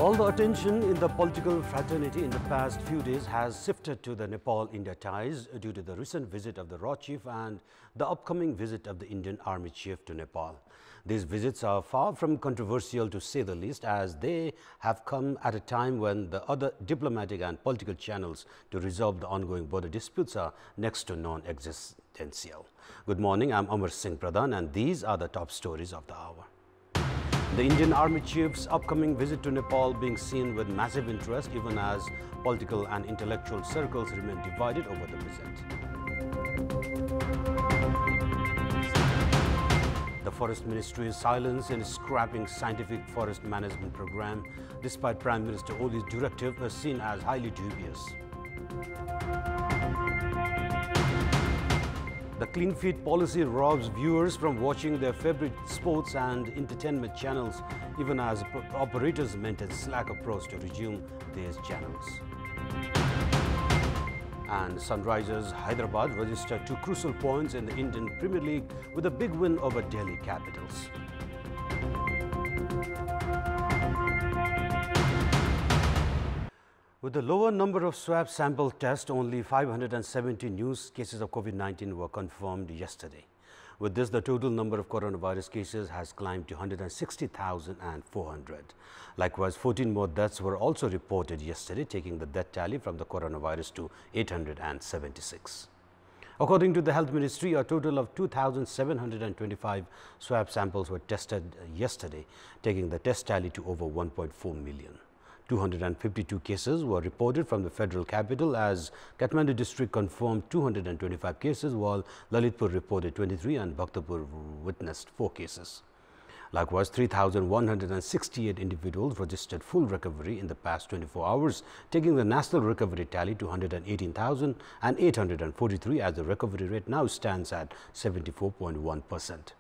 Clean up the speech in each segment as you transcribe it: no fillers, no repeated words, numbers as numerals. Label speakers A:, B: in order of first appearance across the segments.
A: All the attention in the political fraternity in the past few days has shifted to the Nepal-India ties due to the recent visit of the Raw Chief and the upcoming visit of the Indian Army Chief to Nepal. These visits are far from controversial, to say the least, as they have come at a time when the other diplomatic and political channels to resolve the ongoing border disputes are next to non-existential. Good morning, I'm Amar Singh Pradhan, and these are the top stories of the hour. The Indian Army Chief's upcoming visit to Nepal being seen with massive interest, even as political and intellectual circles remain divided over the visit. The Forest Ministry's silence in scrapping scientific forest management program, despite Prime Minister Oli's directive, is seen as highly dubious. The clean feed policy robs viewers from watching their favorite sports and entertainment channels, even as operators maintain slack approach to resume these channels. And Sunrisers Hyderabad registered 2 crucial points in the Indian Premier League with a big win over Delhi Capitals. With the lower number of swab sample tests, only 570 new cases of COVID-19 were confirmed yesterday. With this, the total number of coronavirus cases has climbed to 160,400. Likewise, 14 more deaths were also reported yesterday, taking the death tally from the coronavirus to 876. According to the Health Ministry, a total of 2,725 swab samples were tested yesterday, taking the test tally to over 1.4 million. 252 cases were reported from the federal capital, as Kathmandu district confirmed 225 cases, while Lalitpur reported 23 and Bhaktapur witnessed 4 cases. Likewise, 3,168 individuals registered full recovery in the past 24 hours, taking the national recovery tally to 118,843, as the recovery rate now stands at 74.1%.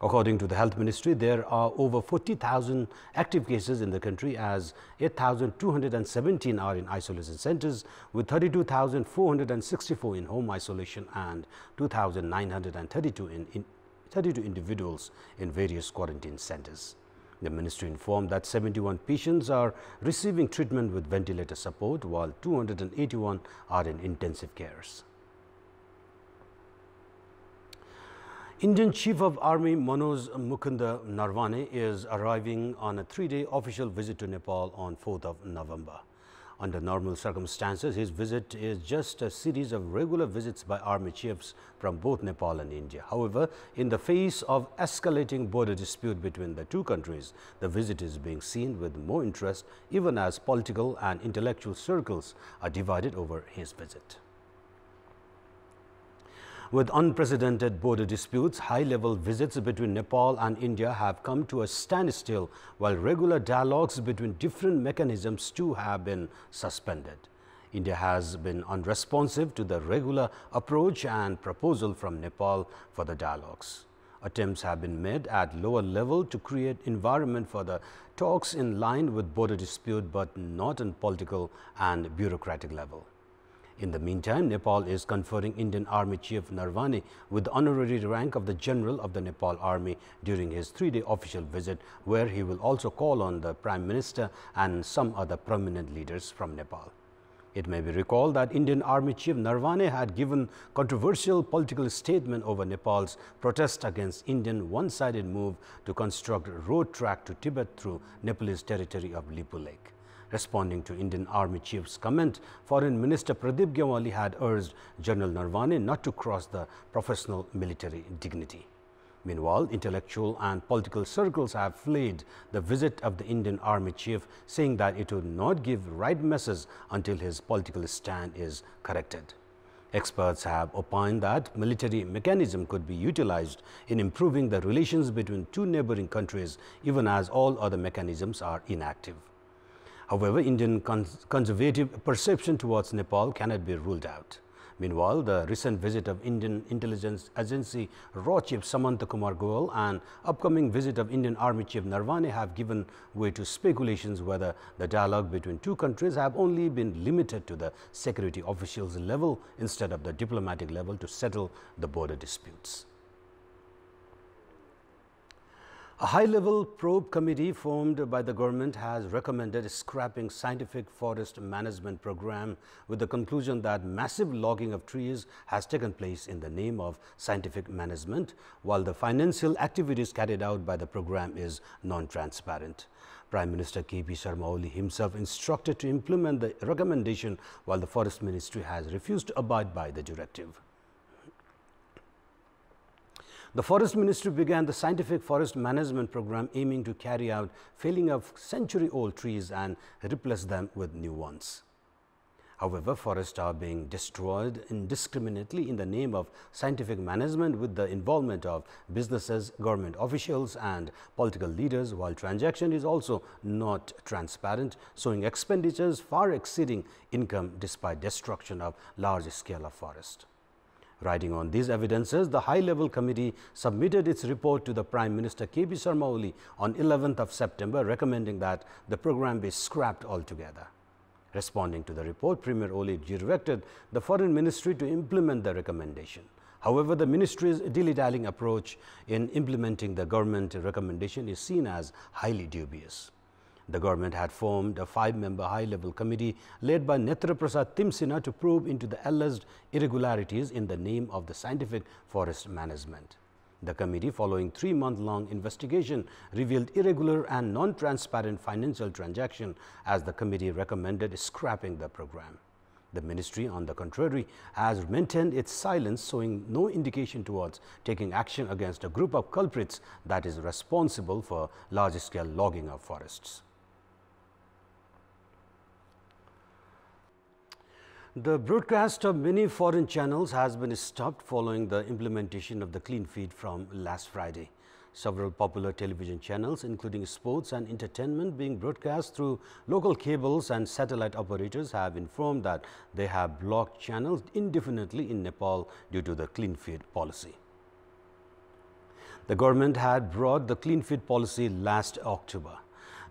A: According to the Health Ministry, there are over 40,000 active cases in the country, as 8,217 are in isolation centers, with 32,464 in home isolation and 2,932 32 individuals in various quarantine centers. The ministry informed that 71 patients are receiving treatment with ventilator support, while 281 are in intensive cares. Indian Chief of Army Manoj Mukund Narwane is arriving on a 3-day official visit to Nepal on 4th of November. Under normal circumstances, his visit is just a series of regular visits by army chiefs from both Nepal and India. However, in the face of escalating border dispute between the two countries, the visit is being seen with more interest, even as political and intellectual circles are divided over his visit. With unprecedented border disputes, high-level visits between Nepal and India have come to a standstill, while regular dialogues between different mechanisms too have been suspended. India has been unresponsive to the regular approach and proposal from Nepal for the dialogues. Attempts have been made at lower level to create environment for the talks in line with border dispute, but not on political and bureaucratic level. In the meantime, Nepal is conferring Indian Army Chief Narwane with the honorary rank of the General of the Nepal Army during his 3-day official visit, where he will also call on the Prime Minister and some other prominent leaders from Nepal. It may be recalled that Indian Army Chief Narwane had given controversial political statement over Nepal's protest against Indian one-sided move to construct a road track to Tibet through Nepalese territory of Lipu Lake. Responding to Indian Army Chief's comment, Foreign Minister Pradeep Gyawali had urged General Narwane not to cross the professional military dignity. Meanwhile, intellectual and political circles have flayed the visit of the Indian Army Chief, saying that it would not give right message until his political stand is corrected. Experts have opined that military mechanism could be utilized in improving the relations between two neighboring countries, even as all other mechanisms are inactive. However, Indian conservative perception towards Nepal cannot be ruled out. Meanwhile, the recent visit of Indian Intelligence Agency Raw Chief Samanta Kumar Goel and upcoming visit of Indian Army Chief Narwane have given way to speculations whether the dialogue between two countries have only been limited to the security officials level instead of the diplomatic level to settle the border disputes. A high-level probe committee formed by the government has recommended scrapping scientific forest management program with the conclusion that massive logging of trees has taken place in the name of scientific management, while the financial activities carried out by the program is non-transparent. Prime Minister K.P. Sharma Oli himself instructed to implement the recommendation, while the Forest Ministry has refused to abide by the directive. The Forest Ministry began the scientific forest management program aiming to carry out felling of century-old trees and replace them with new ones. However, forests are being destroyed indiscriminately in the name of scientific management with the involvement of businesses, government officials and political leaders, while transaction is also not transparent, showing expenditures far exceeding income despite destruction of large scale of forest. Writing on these evidences, the high-level committee submitted its report to the Prime Minister K.P. Sharma Oli on 11th of September, recommending that the program be scrapped altogether. Responding to the report, Premier Oli directed the Foreign Ministry to implement the recommendation. However, the ministry's dilly-dallying approach in implementing the government recommendation is seen as highly dubious. The government had formed a 5-member high-level committee led by Netra Prasad Timsina to probe into the alleged irregularities in the name of the scientific forest management. The committee, following 3-month-long investigation, revealed irregular and non-transparent financial transaction as the committee recommended scrapping the program. The ministry, on the contrary, has maintained its silence, showing no indication towards taking action against a group of culprits that is responsible for large-scale logging of forests. The broadcast of many foreign channels has been stopped following the implementation of the clean feed from last Friday. Several popular television channels, including sports and entertainment, being broadcast through local cables and satellite operators, have informed that they have blocked channels indefinitely in Nepal due to the clean feed policy. The government had brought the clean feed policy last October.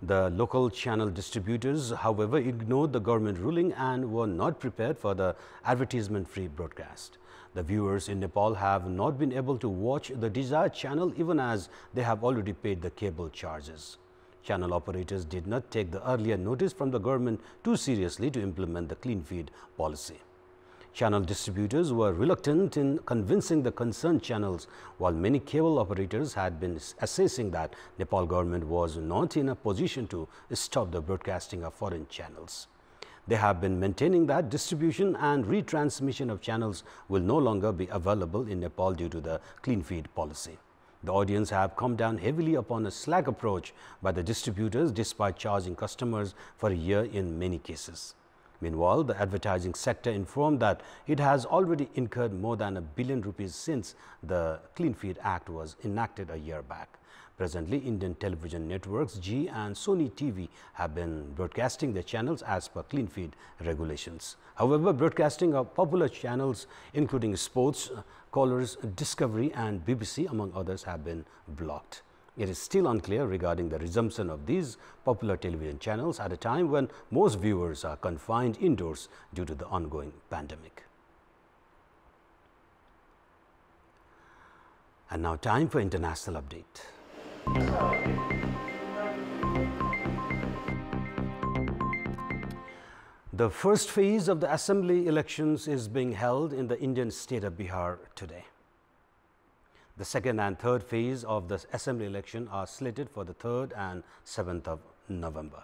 A: The local channel distributors, however, ignored the government ruling and were not prepared for the advertisement-free broadcast. The viewers in Nepal have not been able to watch the desired channel even as they have already paid the cable charges. Channel operators did not take the earlier notice from the government too seriously to implement the clean feed policy. Channel distributors were reluctant in convincing the concerned channels, while many cable operators had been assessing that Nepal government was not in a position to stop the broadcasting of foreign channels. They have been maintaining that distribution and retransmission of channels will no longer be available in Nepal due to the clean feed policy. The audience have come down heavily upon a slack approach by the distributors despite charging customers for a year in many cases. Meanwhile, the advertising sector informed that it has already incurred more than ₹1 billion since the Clean Feed Act was enacted a year back. Presently, Indian television networks G and Sony TV have been broadcasting their channels as per Clean Feed regulations. However, broadcasting of popular channels including sports, Colors, Discovery and BBC among others have been blocked. It is still unclear regarding the resumption of these popular television channels at a time when most viewers are confined indoors due to the ongoing pandemic. And now time for international update. The first phase of the assembly elections is being held in the Indian state of Bihar today. The second and third phase of the assembly election are slated for the 3rd and 7th of November.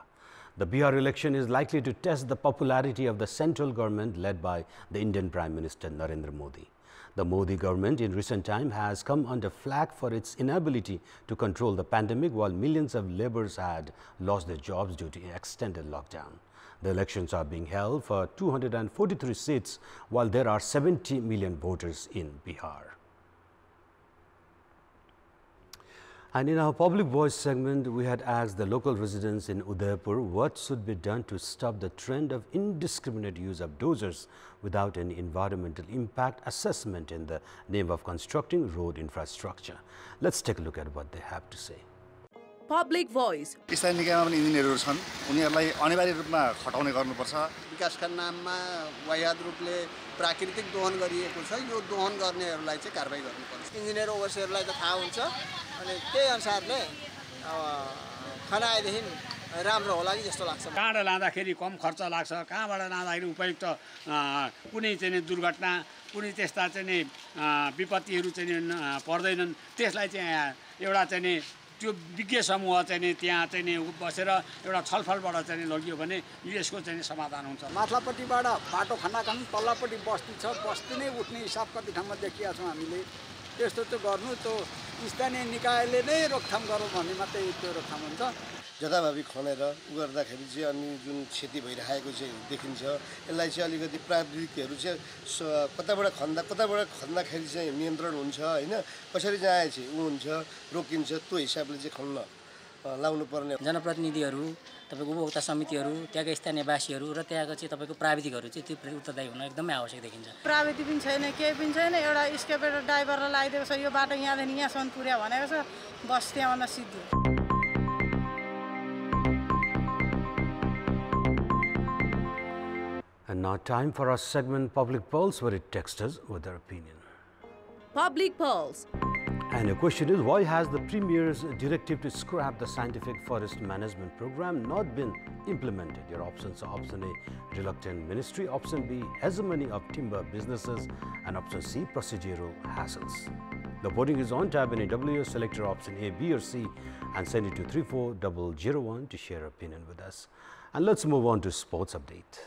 A: The Bihar election is likely to test the popularity of the central government led by the Indian Prime Minister Narendra Modi. The Modi government in recent time has come under flack for its inability to control the pandemic, while millions of laborers had lost their jobs due to extended lockdown. The elections are being held for 243 seats, while there are 70 million voters in Bihar. And in our Public Voice segment, we had asked the local residents in Udaipur what should be done to stop the trend of indiscriminate use of dozers without any environmental impact assessment in the name of constructing road infrastructure. Let's take a look at what they have to say.
B: Public Voice.
C: स्थानीय निकायमा पनि इन्जिनियरहरु छन् उनीहरुलाई अनिवार्य रूपमा खटाउने गर्नुपर्छ
D: विकासका नाममा वायाद रूपले प्राकृतिक दोहन गरिएको छ यो दोहन गर्नेहरुलाई चाहिँ कारबाही गर्नुपर्छ इन्जिनियर ओभरसियरलाई त थाहा हुन्छ अनि त्यही अनुसारले खनाएदेखि राम्रो होला कि जस्तो लाग्छ।
E: कहाँबाट लाँदाखेरि कम खर्च लाग्छ, कहाँबाट लाँदाखेरि उपयुक्त कुनै चाहिँ दुर्घटना, कुनै त्यस्ता चाहिँ विपत्तिहरू चाहिँ पर्दैनन्। त्यसलाई चाहिँ एउटा चाहिँ त्यो विज्ञ समूह चाहिँ त्यहाँ चाहिँ बसेर एउटा छलफलबाट चाहिँ लगियो भने यसको चाहिँ समाधान हुन्छ।
F: माथिल्लोपट्टिबाट बाटो खनाखन तल्लोपट्टि बस्ती छ, बस्ती नै उठ्ने हिसाब कति ठाउँमा देखिया छौँ हामीले। त्यस्तो चाहिँ गर्नु त्यो स्थानीय निकायले नै रोकथाम गरौँ भन्ने मात्रै त्यो रोकथाम हुन्छ।
G: जताभावी खनेर गर्दाखेरि चाहिँ अनि जुन क्षति भइरहेको चाहिँ देखिन्छ, यसलाई चाहिँ अलिकति प्राविधिकहरू चाहिँ कताबाट खन्दाखेरि चाहिँ नियन्त्रण हुन्छ होइन, कसरी चाहिँ चाहिँ ऊ हुन्छ रोकिन्छ, त्यो हिसाबले चाहिँ खन्न लाउनु पर्ने।
H: जनप्रतिनिधिहरू, तपाईँको उपभोक्ता समितिहरू, त्यहाँका स्थानीयवासीहरू र त्यहाँको चाहिँ तपाईँको प्राविधिकहरू चाहिँ त्यो उत्तरदायी हुन एकदमै आवश्यक देखिन्छ।
I: प्राविधि पनि छैन, केही पनि छैन। एउटा स्केपेटर ड्राइभरलाई लगाइदिएको छ, यो बाटो यहाँदेखि यहाँसम्म पुर्या भनेको छ, बस त्यहाँभन्दा सिद्धि।
A: And now time for our segment Public Pulse, where it texts us with their opinion.
B: Public Pulse.
A: And the question is, why has the Premier's directive to scrap the scientific forest management program not been implemented? Your options are option A, reluctant ministry, option B, hegemony of timber businesses, and option C, procedural hassles. The voting is on. Tab in AWS, select your option A, B or C and send it to 34001 to share your opinion with us. And let's move on to sports update.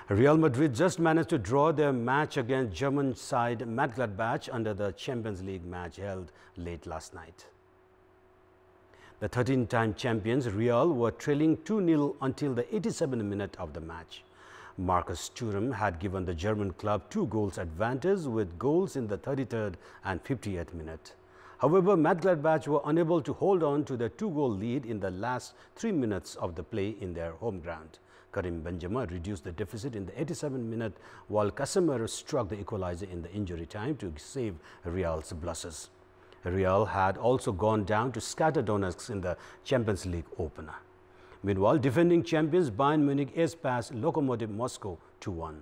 A: Real Madrid just managed to draw their match against German side Mönchengladbach under the Champions League match held late last night. The 13-time champions Real were trailing 2-0 until the 87th minute of the match. Marcus Thuram had given the German club 2 goals advantage with goals in the 33rd and 58th minute. However, Mönchengladbach were unable to hold on to their 2-goal lead in the last 3 minutes of the play in their home ground. Karim Benzema reduced the deficit in the 87th minute, while Casemiro struck the equalizer in the injury time to save Real's blusses. Real had also gone down to Shakhtar Donetsk in the Champions League opener. Meanwhile, defending champions Bayern Munich ace passed Lokomotiv Moscow 2-1.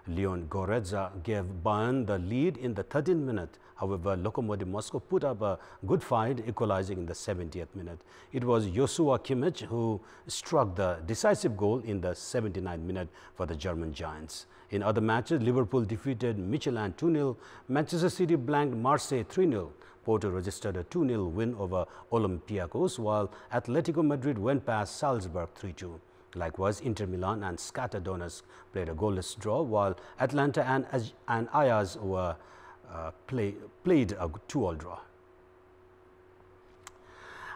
A: Leon Goretzka gave Bayern the lead in the 13th minute. However, Lokomotiv Moscow put up a good fight, equalizing in the 70th minute. It was Joshua Kimmich who struck the decisive goal in the 79th minute for the German Giants. In other matches, Liverpool defeated Michelin 2-0, Manchester City blanked Marseille 3-0. Porto registered a 2-0 win over Olympiacos, while Atletico Madrid went past Salzburg 3-2. Likewise, Inter Milan and Shakhtar Donetsk played a goalless draw, while Atlanta and Ajax were played a 2-2 draw.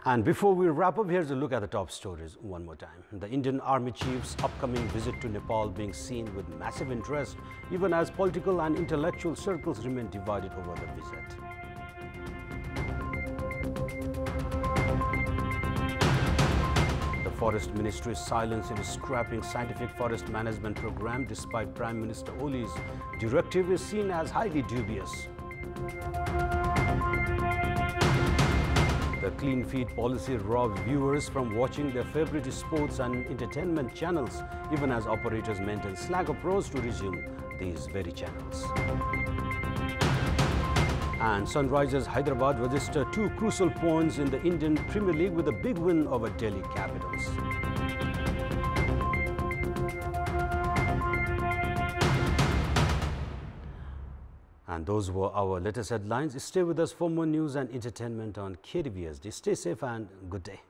A: And before we wrap up, here's a look at the top stories one more time. The Indian Army Chief's upcoming visit to Nepal being seen with massive interest, even as political and intellectual circles remain divided over the visit. The Forest Ministry's silence in scrapping scientific forest management program despite Prime Minister Oli's directive is seen as highly dubious. The clean feed policy robs viewers from watching their favorite sports and entertainment channels, even as operators maintain slack approach to resume these very channels. And Sunrisers Hyderabad registered 2 crucial points in the Indian Premier League with a big win over Delhi Capitals. And those were our latest headlines. Stay with us for more news and entertainment on KTVSD. Stay safe and good day.